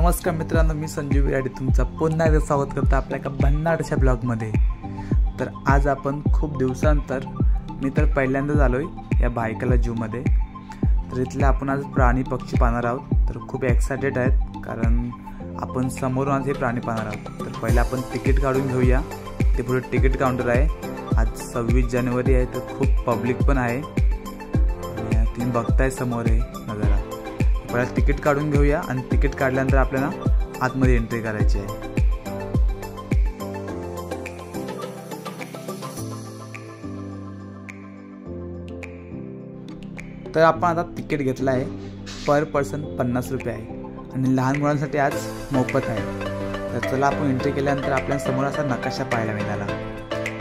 नमस्कार मित्रांनो, मी संजीव विराडी तुमचा पुन्हा एकदा स्वागत करतो आपल्या एका भन्नाटशा ब्लॉगमध्ये। तर आज आपण खूप दिवसांतर मी तर पहिल्यांदाच आलो आहे या भायखला जूमध्ये। तर इथले आपण आज प्राणी पक्षी पाहणार आहोत। तर खूप एक्सायटेड आहेत कारण आपण समोरून आज हे प्राणी पाहणार आहोत। तर पहिला आपण तिकीट काढून घेऊया। ते पुढे तिकीट काउंटर आहे। आज 26 जानेवारी आहे तर खूप पब्लिक पण आहे। तुम्ही बघताय समोर आहे नजारा। पहिला तिकीट काढून घेऊया आणि तिकीट काढल्यानंतर आपल्याला आतमध्ये एंट्री करायची आहे। तर आपण आता तिकीट घेतलं आहे। पर पर्सन 50 रुपये आहे आणि लहान मुलांसाठी आज मोफत आहे। तर चला आपण एंट्री केल्यानंतर आपल्या समोर असा नकाशा पाहायला मिळाला।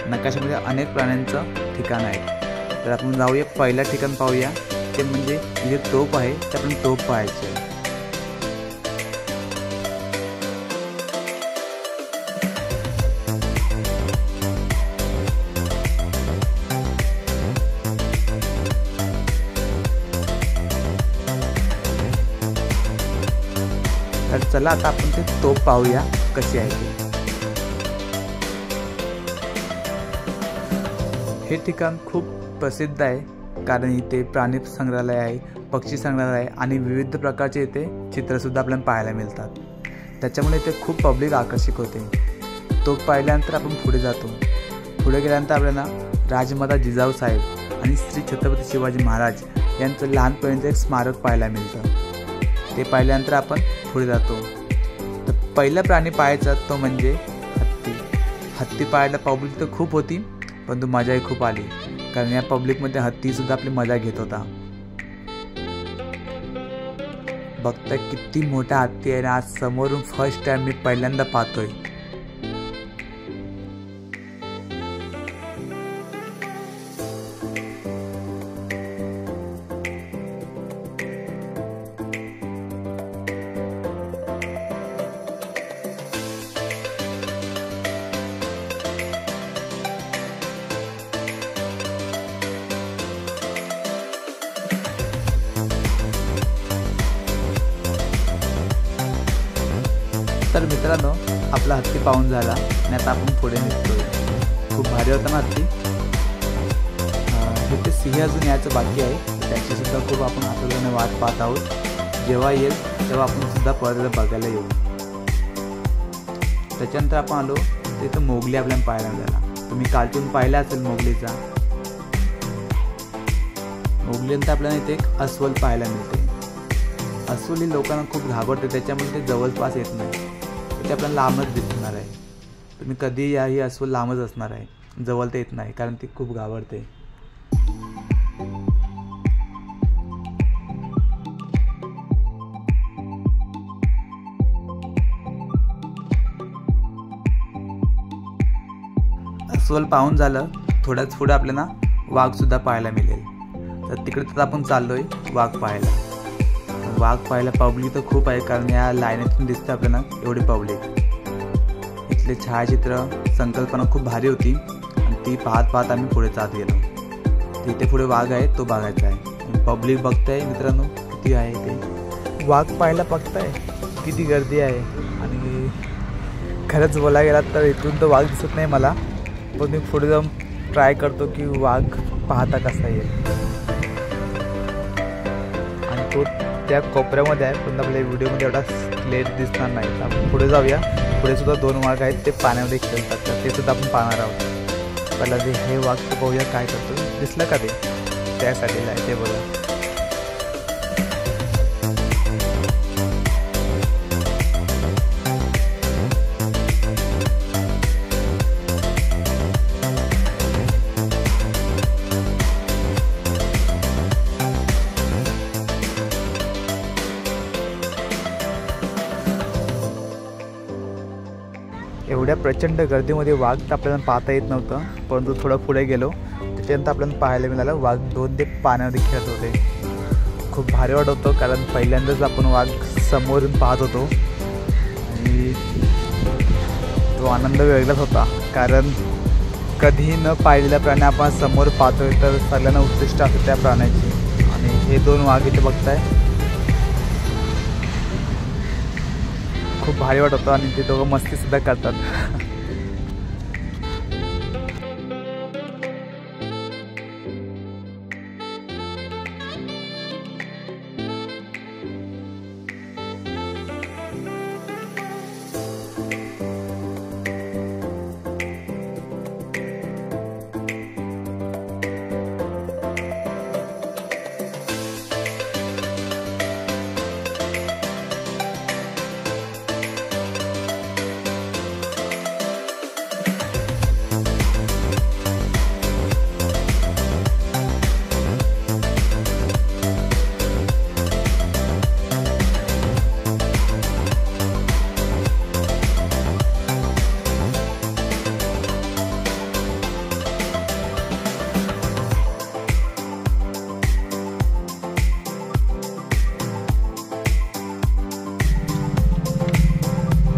नकाशामध्ये अनेक प्राण्यांचं ठिकाण आहे। तर आपण जाऊया, पहिला ठिकाण पाहूया। ते म्हणजे इथे तोप आहे, तर आपण तोप पाहायची आहे। तर चला आता आपण ते तोप पाहूया कशी आहे ते। हे ठिकाण खूप प्रसिद्ध आहे कारण इथे प्राणी संग्रहालय आहे, पक्षी संग्रहालय आहे आणि विविध प्रकारचे इथे चित्रसुद्धा आपल्याला पाहायला मिळतात। त्याच्यामुळे इथे खूप पब्लिक आकर्षित होते। तो पाहिल्यानंतर आपण पुढे जातो। पुढे गेल्यानंतर आपल्याला राजमाता जिजाऊ साहेब आणि श्री छत्रपती शिवाजी महाराज यांचं लहानपणीचं एक स्मारक पाहायला मिळतं। ते पाहिल्यानंतर आपण पुढे जातो। तर पहिला प्राणी पाहायचा तो म्हणजे हत्ती। हत्ती पाहायला पब्लिक तर खूप होती, परंतु मजाही खूप आली कारण या पब्लिकमध्ये हत्ती सुद्धा आपली मजा घेत होता। बघता किती मोठा हत्ती आहे ना। आज समोरून फर्स्ट टाइम मी पहिल्यांदा पाहतोय। तर मित्रांनो, आपला हत्ती पाहून झाला आणि आता आपण पुढे निघतोय। खूप भारी होता ना हत्ती। हे ते सिंह अजून यायचं बाकी आहे, त्याची सुद्धा खूप आपण आतुरतेने वाट पाहत आहोत। जेव्हा येईल तेव्हा आपण सुद्धा परत बघायला येऊ। त्याच्यानंतर आपण आलो तिथं मोगली आपल्याला पाहायला मिळाला। तुम्ही कार्टून पाहिला असेल मोगलीचा। मोगलीनंतर आपल्याला इथे एक अस्वल पाहायला मिळते। अस्वल ही लोकांना खूप घाबरते, त्याच्यामुळे ते जवळपास येत नाही। ते आपल्याला लांबच दिसणार आहे। तुम्ही कधी या, ही अस्वल लांबच असणार आहे, जवळ ते येत नाही कारण ती खूप घाबरते। अस्वल पाहून झालं, थोड्याच पुढे आपल्याला वाघ सुद्धा पाहायला मिळेल। तर तिकडे तर आपण चाललोय वाघ पाहायला। वाघ पाहायला पब्लिक तर खूप आहे कारण या लाईनीतून दिसतं आपल्याला एवढी पब्लिक। इथले छायाचित्र संकल्पना खूप भारी होती आणि ती पाहत पाहत आम्ही पुढे जात गेलो। तिथे पुढे वाघ आहे, तो बघायचा आहे। पब्लिक बघताय मित्रांनो किती आहे ते। वाघ पाहायला बघताय किती गर्दी आहे आणि खरंच बोलायला गेला तर इथून तो वाघ दिसत नाही मला, पण मी पुढे जाऊन ट्राय करतो की वाघ पाहता कसा येईल। आणि तो त्या कोपऱ्यामध्ये आहे, पण आपल्या व्हिडिओमध्ये एवढा क्लिअर दिसणार नाही। तर आपण पुढे जाऊया। पुढे सुद्धा 2 वाघ आहेत, ते पाण्यामध्ये खेळतात, तर ते सुद्धा आपण पाहणार आहोत। पहिला ते हे वाघ तर पाहूया काय करतो। दिसलं का ते? त्या साईडला आहे ते बघा। एवढ्या प्रचंड गर्दीमध्ये वाघ तर आपल्याला पाहता येत नव्हतं, परंतु थोडं पुढे गेलो त्याच्यानंतर आपल्याला पाहायला मिळालं वाघ 2 ते पाण्यामध्ये खेळत होते। खूप भारी वाटत होतं कारण पहिल्यांदाच आपण वाघ समोरून पाहत होतो आणि तो आनंद वेगळाच होता कारण कधी न पाहिलेला प्राणी आपण समोर पाहतोय तर सगळ्यांना उत्कृष्ट असते त्या प्राण्याची। आणि हे दोन वाघ इथे बघताय, खूप भारी वाटत होतं आणि ते दोघं मस्तीसुद्धा करतात.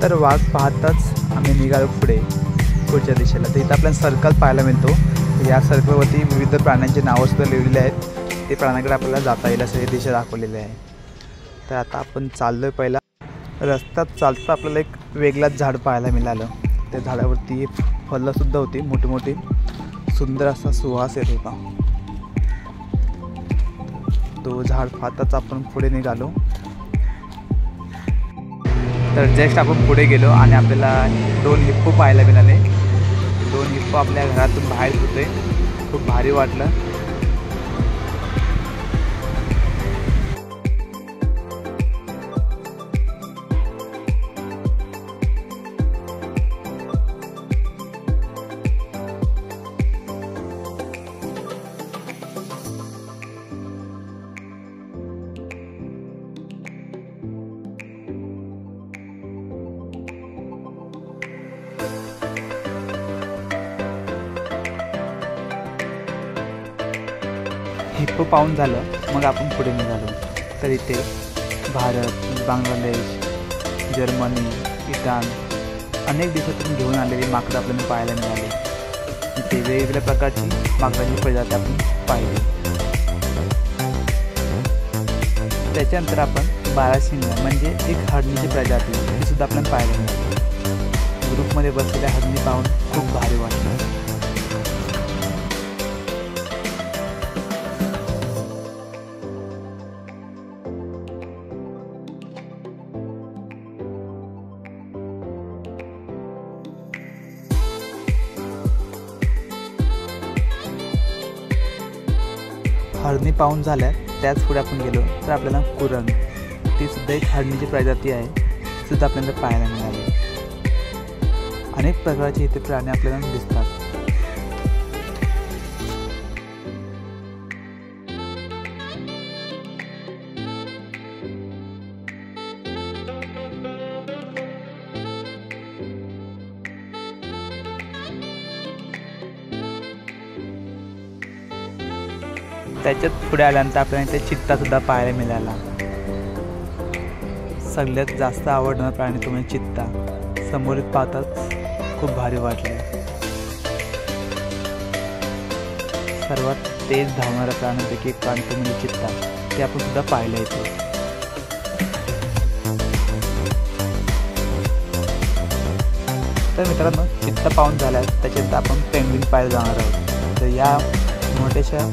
तर वाघ पाहताच आम्ही निघालो पुढच्या दिशेला. तर इथं आपल्याला सर्कल पाहायला मिळतो. या सर्कलवरती विविध प्राण्यांची नावंसुद्धा लिहिलेली आहेत. ते प्राण्यांकडे आपल्याला जाता येईल असे दिशा दाखवलेले आहे. तर आता आपण चाललो आहे. पहिला रस्त्यात चालता आपल्याला एक वेगळाच झाड पाहायला मिळालं. त्या झाडावरती फळंसुद्धा होती मोठी मोठी, सुंदर असा सुवास येत होता. तो झाड पाहताच आपण पुढे निघालो. तर जस्ट आपण पुढे गेलो आणि आपल्याला 2 हिप्पो पाहायला मिळाले. 2 हिप्पो आपल्या घरातून बाहेर होते. खूप भारी वाटलं. हिप्पो पाहून झालं मग आपण पुढे निघालो. तर इथे भारत, बांगलादेश, जर्मनी, इराण अनेक देशातून घेऊन आलेली माकडं आपल्याला पाहायला मिळाली. इथे वेगवेगळ्या प्रकारची माकडांची प्रजाती आपण पाहिली. त्याच्यानंतर आपण बाराशिंगा म्हणजे एक हरणीची प्रजाती ही सुद्धा आपल्याला पाहायला मिळाली. ग्रुपमध्ये बसलेल्या हरणी पाहून खूप भारी वाटलं. हरणी पाहून झाल्या त्याच पुढे आपण गेलो तर आपल्याला कुरंग, ती सुद्धा एक हरणीची प्रजाती आहे, सुद्धा आपल्याला पाहायला मिळाली. अनेक प्रकारचे इथे प्राणी आपल्याला दिसतात. त्याच्यात पुढे आल्यानंतर आपल्याला इथे चित्तासुद्धा पाहायला मिळाला. सगळ्यात जास्त आवडणारा प्राणी तो म्हणजे चित्ता. समोर पाहताच खूप भारी वाटले. सर्वात तेज धावणाऱ्या प्राण्यांपैकी एक प्राणी तो म्हणजे चित्ता. ते आपण सुद्धा पाहिलं इथे. तर मित्रांनो, चित्ता पाहून झाल्यास त्याच्यानंतर आपण पेंग्विन पाहायला जाणार आहोत. तर या मोठ्याशा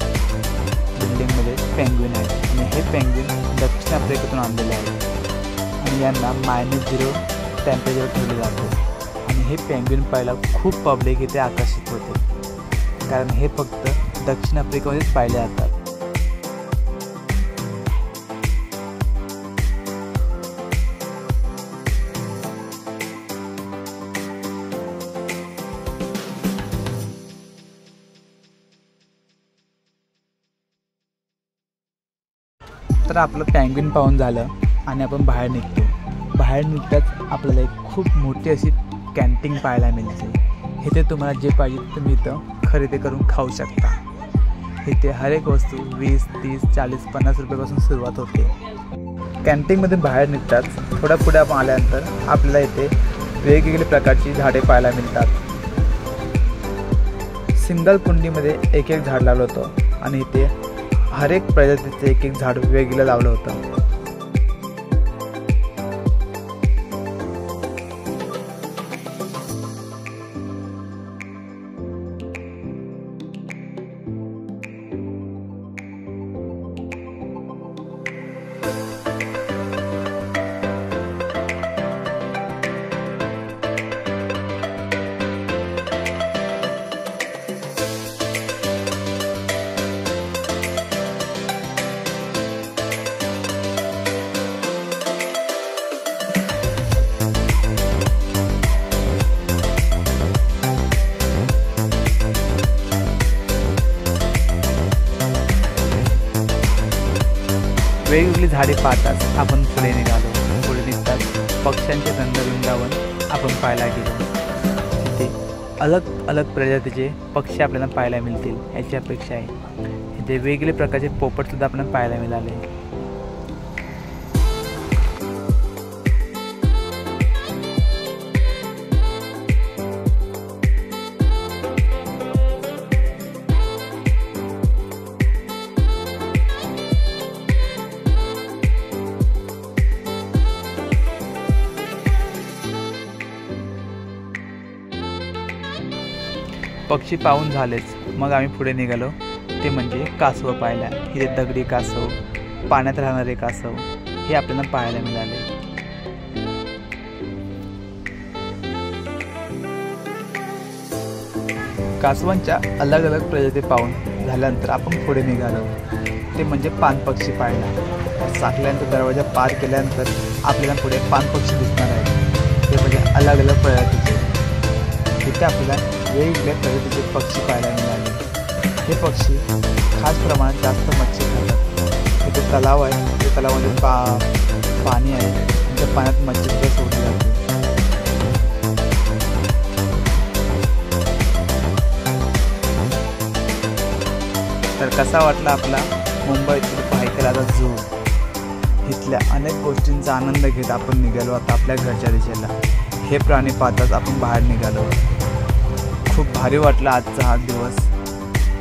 बिल्डिंगमध्ये पेंग्विन आहेत आणि हे पेंग्विन दक्षिण आफ्रिकेतून आणलेले आहेत आणि यांना -0 टेम्परेचर ठेवले जाते. आणि हे पेंग्विन पाहायला खूप पब्लिक इथे आकर्षित होते, कारण हे फक्त दक्षिण आफ्रिकेमध्येच पाहिले जातात. तर आपलं पेंग्विन पाहून झालं आणि आपण बाहेर निघतो. बाहेर निघताच आपल्याला एक खूप मोठी अशी कॅन्टीन पाहायला मिळते. इथे तुम्हाला जे पाहिजे तुम्ही इथं खरेदी करून खाऊ शकता. इथे हर एक वस्तू 20, 30, 40, 50 रुपयापासून सुरुवात होते. कॅन्टीनमध्ये बाहेर निघताच थोड्या पुढे आपण आल्यानंतर आपल्याला इथे वेगवेगळ्या प्रकारची झाडे पाहायला मिळतात. सिंगल कुंडीमध्ये एक एक झाड लावलं होतं आणि इथे हर एक प्रजातीचं एक एक झाड वेगळं लावलं होतं. झाडे पाहताच आपण पुढे निघालो. पुढे निघताच पक्ष्यांचे नंदवृंदावन आपण पाहायला गेलो. तिथे अलग अलग प्रजातीचे पक्षी आपल्याला पाहायला मिळतील याची अपेक्षा आहे. इथे वेगवेगळे प्रकारचे पोपटसुद्धा आपल्याला पाहायला मिळाले. पक्षी पाहून झालेच, मग आम्ही पुढे निघालो. ते म्हणजे कासव पाहायला. इथे दगडी कासव, पाण्यात राहणारे कासव हे आपल्याला पाहायला मिळाले. कासवांच्या अलग अलग प्रजाती पाहून झाल्यानंतर आपण पुढे निघालो. ते म्हणजे पाणपक्षी पाहायला. साखल्यांचा दरवाजा पार केल्यानंतर आपल्याला पुढे पाणपक्षी दिसणार आहे. ते म्हणजे अलग अलग प्रजातीचे. इथे आपल्याला वेगवेगळ्या प्रजातीचे पक्षी पाहायला मिळाले. हे पक्षी खास प्रमाणात जास्त मच्छी खातात. इथे तलाव आहे, त्या तलावामध्ये पाणी आहे. त्या पाण्यात मच्छी सुद्धा सोडली जाते. तर कसा वाटला आपला मुंबईतील भायखळ्याचा झू. इथल्या अनेक गोष्टींचा आनंद घेत आपण निघालो आता आपल्या घरच्या दिशेला. हे प्राणी पाहताच आपण बाहेर निघालो. खूप भारी वाटला आजचा हा दिवस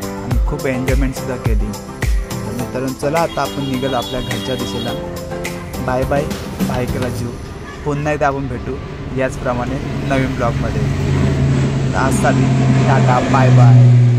आणि खूप एन्जॉयमेंटसुद्धा केली. मित्रांनो, चला आता आपण निघालो आपल्या घरच्या दिशेला. Bye bye Byculla zoo. पुन्हा एकदा आपण भेटू याचप्रमाणे नवीन ब्लॉगमध्ये. आजसाठी टाटा, बाय बाय.